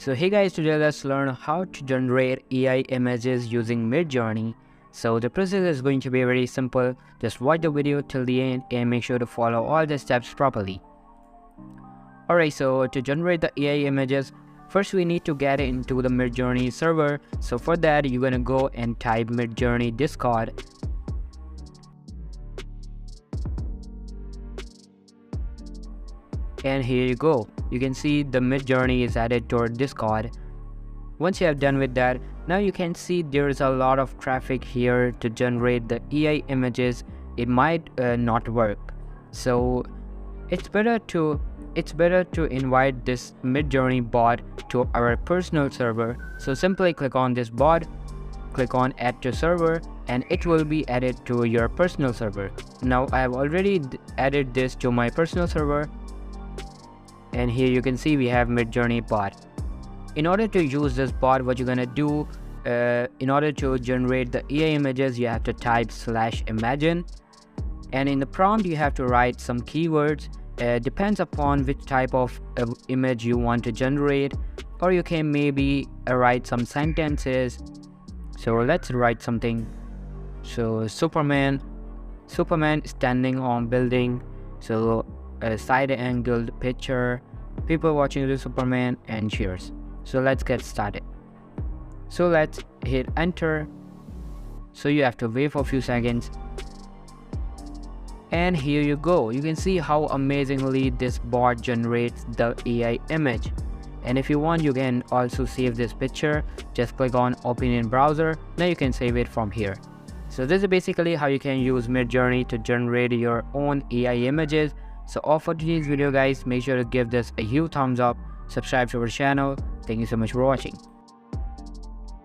So hey guys, today let's learn how to generate AI images using Midjourney. So the process is going to be very simple. Just watch the video till the end and make sure to follow all the steps properly. Alright, so to generate the AI images, first we need to get into the Midjourney server. So for that, you're gonna go and type Midjourney Discord. And here you go. You can see the Midjourney is added to our Discord. Once you have done with that, now you can see there's a lot of traffic here to generate the AI images. It might not work. So it's better to invite this Midjourney bot to our personal server. So simply click on this bot, click on add to server, and it will be added to your personal server. Now I have already added this to my personal server. And here you can see we have Midjourney bot. In order to use this bot, what you're gonna do, in order to generate the AI images, you have to type /imagine, and in the prompt you have to write some keywords. Depends upon which type of image you want to generate, or you can maybe write some sentences. So let's write something. So Superman standing on building. So a side-angled picture, people watching the Superman, and cheers. So let's get started. So let's hit enter. So you have to wait for a few seconds. And here you go. You can see how amazingly this bot generates the AI image. And if you want, you can also save this picture. Just click on open in browser. Now you can save it from here. So this is basically how you can use Midjourney to generate your own AI images. So all for today's video guys, make sure to give this a huge thumbs up, subscribe to our channel. Thank you so much for watching.